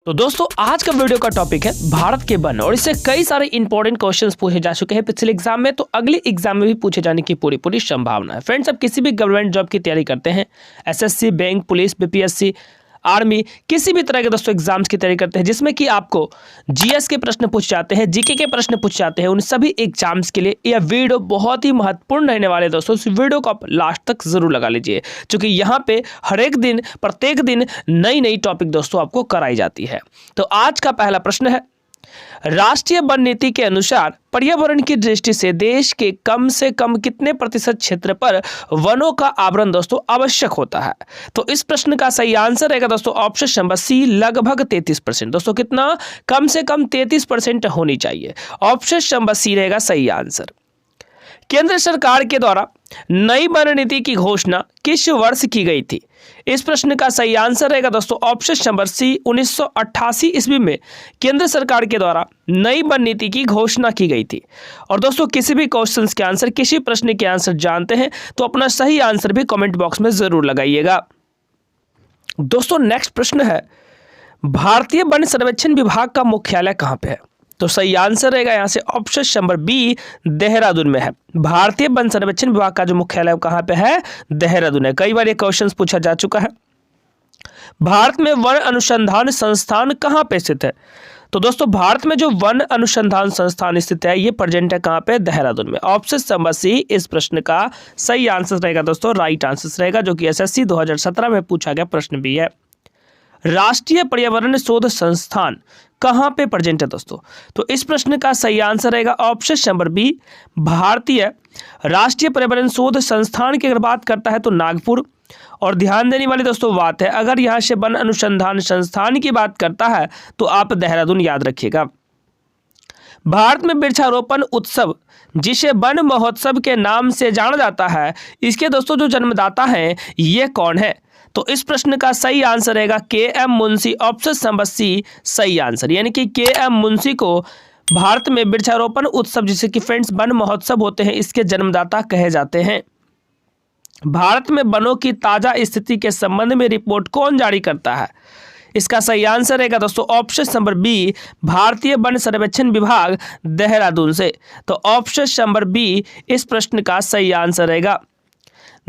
तो दोस्तों आज का वीडियो का टॉपिक है भारत के वन और इससे कई सारे इंपॉर्टेंट क्वेश्चंस पूछे जा चुके हैं पिछले एग्जाम में, तो अगले एग्जाम में भी पूछे जाने की पूरी संभावना है। फ्रेंड्स, अब किसी भी गवर्नमेंट जॉब की तैयारी करते हैं, SSC, bank, police, BPSC, army, किसी भी तरह के दोस्तों एग्जाम्स की तैयारी करते हैं जिसमें कि आपको जीएस के प्रश्न पूछ जाते हैं, जीके के प्रश्न पूछ जाते हैं, उन सभी एग्जाम्स के लिए यह वीडियो बहुत ही महत्वपूर्ण रहने वाले दोस्तों। इस वीडियो को आप लास्ट तक जरूर लगा लीजिए क्योंकि यहाँ पे हर एक दिन प्रत्येक दिन नई टॉपिक दोस्तों आपको कराई जाती है। तो आज का पहला प्रश्न है, राष्ट्रीय वन नीति के अनुसार पर्यावरण की दृष्टि से देश के कम से कम कितने प्रतिशत क्षेत्र पर वनों का आवरण दोस्तों आवश्यक होता है? तो इस प्रश्न का सही आंसर रहेगा दोस्तों ऑप्शन नंबर सी, लगभग 33%। दोस्तों कितना? कम से कम 33% होनी चाहिए। ऑप्शन नंबर सी रहेगा सही आंसर। केंद्र सरकार के द्वारा नई वन नीति की घोषणा किस वर्ष की गई थी? इस प्रश्न का सही आंसर रहेगा दोस्तों ऑप्शन नंबर सी, 1988 ईस्वी में केंद्र सरकार के द्वारा नई वन नीति की घोषणा की गई थी। और दोस्तों किसी भी क्वेश्चंस के आंसर, किसी प्रश्न के आंसर जानते हैं तो अपना सही आंसर भी कमेंट बॉक्स में जरूर लगाइएगा। दोस्तों नेक्स्ट प्रश्न है, भारतीय वन सर्वेक्षण विभाग का मुख्यालय कहां पे है? तो सही आंसर रहेगा यहां से ऑप्शन नंबर बी, देहरादून में है। भारतीय वन सर्वेक्षण विभाग का जो मुख्यालय कहां पे है? देहरादून है। कई बार ये क्वेश्चंस पूछा जा चुका है। भारत में वन अनुसंधान संस्थान कहां पे स्थित है? तो दोस्तों भारत में जो वन अनुसंधान संस्थान स्थित है ये प्रेजेंट है कहां पे? देहरादून में। ऑप्शन नंबर सी इस प्रश्न का सही आंसर रहेगा दोस्तों, राइट आंसर रहेगा, जो कि एसएससी 2017 में पूछा गया प्रश्न भी है। राष्ट्रीय पर्यावरण शोध संस्थान कहां पे प्रेजेंट है दोस्तों? तो इस प्रश्न का सही आंसर रहेगा ऑप्शन नंबर बी, भारतीय राष्ट्रीय पर्यावरण शोध संस्थान की अगर बात करता है तो नागपुर। और ध्यान देने वाली दोस्तों बात है, अगर यहां से वन अनुसंधान संस्थान की बात करता है तो आप देहरादून याद रखिएगा। भारत में वृक्षारोपण उत्सव जिसे वन महोत्सव के नाम से जाना जाता है, इसके दोस्तों जो जन्मदाता हैं ये कौन है? तो इस प्रश्न का सही आंसर रहेगा K M. Munshi. Option number C सही आंसर, यानी कि के.एम. मुंशी को भारत में वृक्षारोपण उत्सव जिसे कि फ्रेंड्स वन महोत्सव होते हैं इसके जन्मदाता कहे जाते हैं। भारत में वनों की ताजा स्थिति के संबंध में रिपोर्ट कौन जारी करता है? इसका सही आंसर रहेगा दोस्तों ऑप्शन नंबर बी, भारतीय वन सर्वेक्षण विभाग, देहरादून से। तो ऑप्शन नंबर बी इस प्रश्न का सही आंसर रहेगा।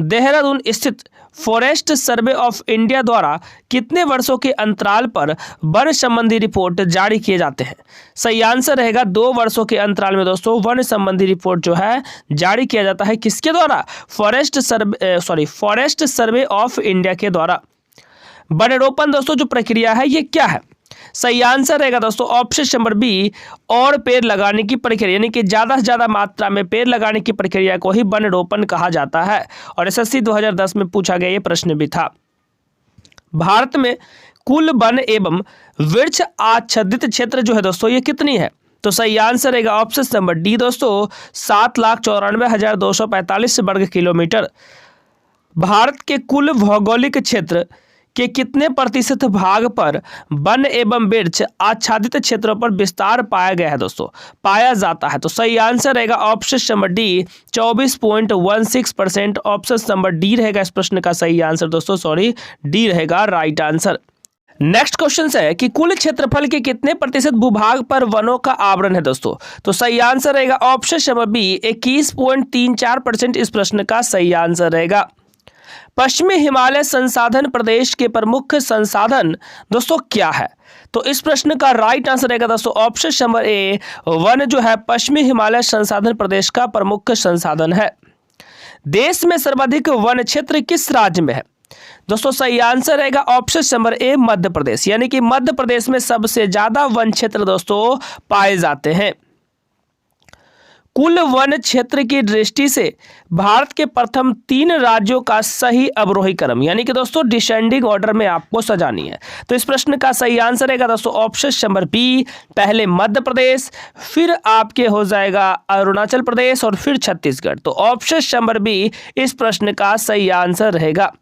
देहरादून स्थित फॉरेस्ट सर्वे ऑफ इंडिया द्वारा कितने वर्षों के अंतराल पर वन संबंधी रिपोर्ट जारी किए जाते हैं? सही आंसर रहेगा 2 वर्षों के अंतराल में दोस्तों वन संबंधी रिपोर्ट जो है जारी किया जाता है। किसके द्वारा? फॉरेस्ट सर्वे ऑफ इंडिया के द्वारा। वनरोपण दोस्तों जो प्रक्रिया है ये क्या है? सही आंसर रहेगा दोस्तों ऑप्शन नंबर बी, और पेड़ लगाने की प्रक्रिया, यानी कि ज्यादा से ज्यादा मात्रा में पेड़ लगाने की प्रक्रिया को ही वनरोपण कहा जाता है। और एसएससी 2010 में पूछा गया ये प्रश्न भी था। भारत में कुल वन एवं वृक्ष आच्छादित क्षेत्र जो है दोस्तों ये कितनी है? तो सही आंसर रहेगा ऑप्शन नंबर डी दोस्तों 7,94,245 वर्ग किलोमीटर। भारत के कुल भौगोलिक क्षेत्र के कितने प्रतिशत भाग पर वन एवं वृक्ष आच्छादित क्षेत्रों पर विस्तार पाया गया है दोस्तों? पाया जाता है। तो सही आंसर रहेगा option number D 24.16%। Option number D रहेगा इस प्रश्न का सही आंसर दोस्तों, डी रहेगा राइट आंसर। नेक्स्ट क्वेश्चन है कि कुल क्षेत्रफल के कितने प्रतिशत भूभाग पर वनों का आवरण है दोस्तों? तो सही आंसर रहेगा ऑप्शन नंबर बी 21.34% इस प्रश्न का सही आंसर रहेगा। पश्चिमी हिमालय संसाधन प्रदेश के प्रमुख संसाधन दोस्तों क्या है? तो इस प्रश्न का राइट आंसर रहेगा दोस्तों ऑप्शन नंबर ए, वन जो है पश्चिमी हिमालय संसाधन प्रदेश का प्रमुख संसाधन है। देश में सर्वाधिक वन क्षेत्र किस राज्य में है? दोस्तों सही आंसर रहेगा option number A, Madhya Pradesh, यानी कि मध्य प्रदेश में सबसे ज्यादा वन क्षेत्र दोस्तों पाए जाते हैं। कुल वन क्षेत्र की दृष्टि से भारत के प्रथम 3 राज्यों का सही अवरोही क्रम, यानी कि दोस्तों डिसेंडिंग ऑर्डर में आपको सजानी है। तो इस प्रश्न का सही आंसर रहेगा दोस्तों ऑप्शन नंबर बी, पहले मध्य प्रदेश, फिर आपके हो जाएगा अरुणाचल प्रदेश और फिर छत्तीसगढ़। तो ऑप्शन नंबर बी इस प्रश्न का सही आंसर रहेगा।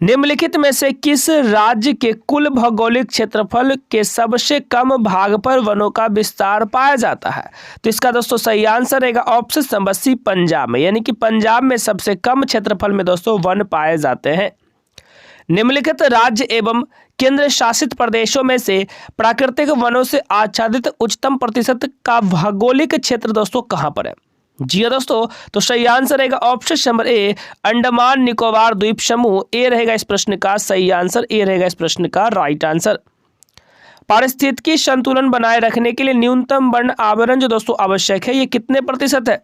निम्नलिखित में से किस राज्य के कुल भौगोलिक क्षेत्रफल के सबसे कम भाग पर वनों का विस्तार पाया जाता है? तो इसका दोस्तों सही आंसर रहेगा ऑप्शन नंबर सी, पंजाब में, यानी कि पंजाब में सबसे कम क्षेत्रफल में दोस्तों वन पाए जाते हैं। निम्नलिखित राज्य एवं केंद्र शासित प्रदेशों में से प्राकृतिक वनों से आच्छादित उच्चतम प्रतिशत का भौगोलिक क्षेत्र दोस्तों कहां पर है? जी हाँ दोस्तों, तो सही आंसर रहेगा option number A, Andaman Nicobar द्वीप समूह। ए रहेगा इस प्रश्न का सही आंसर, ए रहेगा इस प्रश्न का राइट आंसर। पारिस्थितिकी संतुलन बनाए रखने के लिए न्यूनतम वन आवरण जो दोस्तों आवश्यक है, ये कितने प्रतिशत है?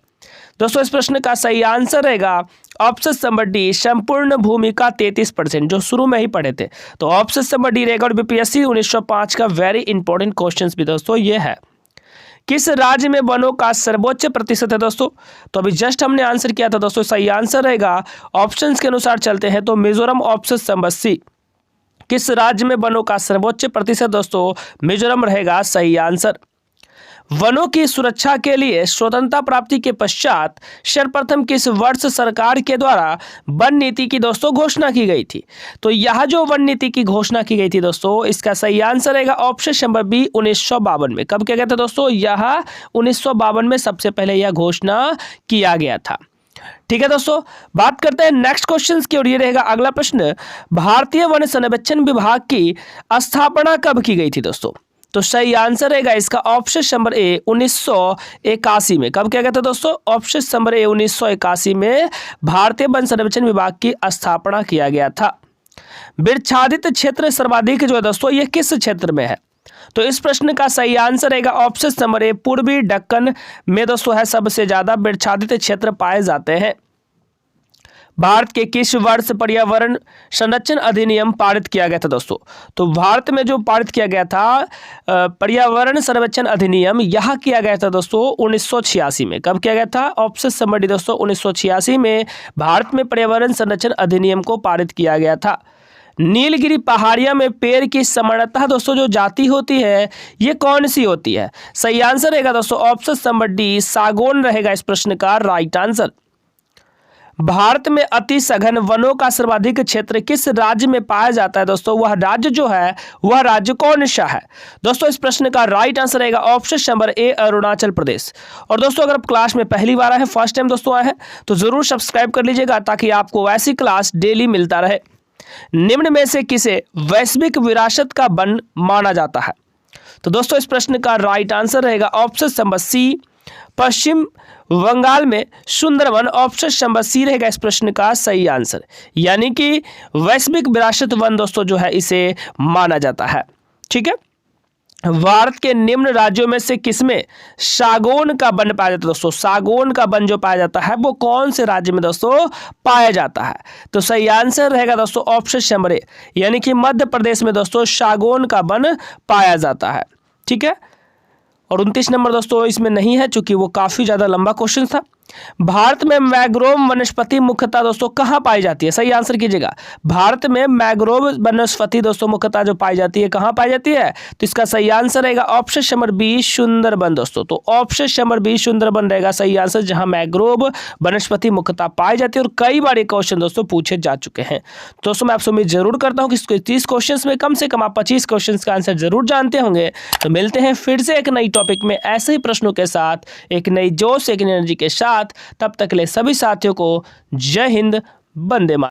दोस्तों इस प्रश्न का सही आंसर रहेगा ऑप्शन नंबर डी, संपूर्ण भूमि का 33%, जो शुरू में ही पढ़े थे। तो ऑप्शन नंबर डी रहेगा। और बीपीएससी 1905 का वेरी इंपॉर्टेंट क्वेश्चन भी दोस्तों ये है। किस राज्य में वनों का सर्वोच्च प्रतिशत है दोस्तों? तो अभी जस्ट हमने आंसर किया था दोस्तों, सही आंसर रहेगा ऑप्शंस के अनुसार चलते हैं तो मिजोरम, ऑप्शन नंबर सी। किस राज्य में वनों का सर्वोच्च प्रतिशत दोस्तों? मिजोरम रहेगा सही आंसर। वनों की सुरक्षा के लिए स्वतंत्रता प्राप्ति के पश्चात सर्वप्रथम किस वर्ष सरकार के द्वारा वन नीति की दोस्तों घोषणा की गई थी? तो यह जो वन नीति की घोषणा की गई थी दोस्तों, इसका सही आंसर रहेगा ऑप्शन नंबर बी, 1952 में। कब किया गया था दोस्तों? यह 1952 में सबसे पहले यह घोषणा किया गया था। ठीक है दोस्तों, बात करते हैं नेक्स्ट क्वेश्चन की और ये रहेगा अगला प्रश्न। भारतीय वन संरक्षण विभाग की स्थापना कब की गई थी दोस्तों? तो सही आंसर रहेगा इसका ऑप्शन नंबर ए, 1981 में। कब किया गया था दोस्तों? ऑप्शन नंबर ए, 1981 में भारतीय वन संरक्षण विभाग की स्थापना किया गया था। वृक्षादित क्षेत्र सर्वाधिक जो है दोस्तों, ये किस क्षेत्र में है? तो इस प्रश्न का सही आंसर रहेगा ऑप्शन नंबर ए, पूर्वी दक्कन में दोस्तों है सबसे ज्यादा वृक्षादित क्षेत्र पाए जाते हैं। भारत के किस वर्ष पर्यावरण संरक्षण अधिनियम पारित किया गया था दोस्तों? तो भारत में जो पारित किया गया था पर्यावरण संरक्षण अधिनियम, यह किया गया था दोस्तों 1986 में। कब किया गया था? ऑप्शन नंबर डी दोस्तों, 1986 में भारत में पर्यावरण संरक्षण अधिनियम को पारित किया गया था। नीलगिरी पहाड़ियां में पेड़ की सामान्यतः दोस्तों जो जाति होती है, ये कौन सी होती है? सही आंसर रहेगा दोस्तों ऑप्शन नंबर डी, सागौन रहेगा इस प्रश्न का राइट आंसर। भारत में अति सघन वनों का सर्वाधिक क्षेत्र किस राज्य में पाया जाता है दोस्तों? वह राज्य जो है, वह राज्य कौन सा है? दोस्तों इस प्रश्न का राइट आंसर रहेगा option number A, Arunachal Pradesh. और दोस्तों अगर आप क्लास में पहली बार आए हैं, फर्स्ट टाइम दोस्तों आए हैं, तो जरूर सब्सक्राइब कर लीजिएगा ताकि आपको ऐसी क्लास डेली मिलता रहे। निम्न में से किसे वैश्विक विरासत का वन माना जाता है? तो दोस्तों इस प्रश्न का राइट आंसर रहेगा ऑप्शन नंबर सी, पश्चिम बंगाल में सुंदरवन। ऑप्शन नंबर सी रहेगा इस प्रश्न का सही आंसर, यानी कि वैश्विक विरासत वन दोस्तों जो है इसे माना जाता है। ठीक है, भारत के निम्न राज्यों में से किसमें सागौन का वन पाया जाता है दोस्तों? सागौन का वन जो पाया जाता है वो कौन से राज्य में दोस्तों पाया जाता है? तो सही आंसर रहेगा दोस्तों ऑप्शन नंबर ए, यानी कि मध्य प्रदेश में दोस्तों सागौन का वन पाया जाता है। ठीक है, और 29 नंबर दोस्तों इसमें नहीं है चूंकि वो काफी ज्यादा लंबा क्वेश्चन था। भारत में मैंग्रोव वनस्पति मुख्यतः दोस्तों कहाँ पाई जाती है? सही आंसर कीजिएगा। भारत में मैंग्रोव वनस्पति दोस्तों मुख्यतः जो पाई जाती है, कहाँ पाई जाती है? तो इसका सही आंसर रहेगा ऑप्शन नंबर बी, सुंदरबन दोस्तों। तो ऑप्शन नंबर बी, सुंदरबन रहेगा सही आंसर, जहां मैंग्रोव वनस्पति मुख्यतः पाई जाती है। और कई बार ये क्वेश्चन दोस्तों पूछे जा चुके हैं। दोस्तों मैं आपसे उम्मीद जरूर करता हूँ कि 30 क्वेश्चन में कम से कम आप 25 क्वेश्चन का आंसर जरूर जानते होंगे। तो मिलते हैं फिर से एक नई टॉपिक में ऐसे ही प्रश्नों के साथ, एक नई जोश, एक एनर्जी के साथ। तब तक के लिए सभी साथियों को जय हिंद, वंदे मातरम।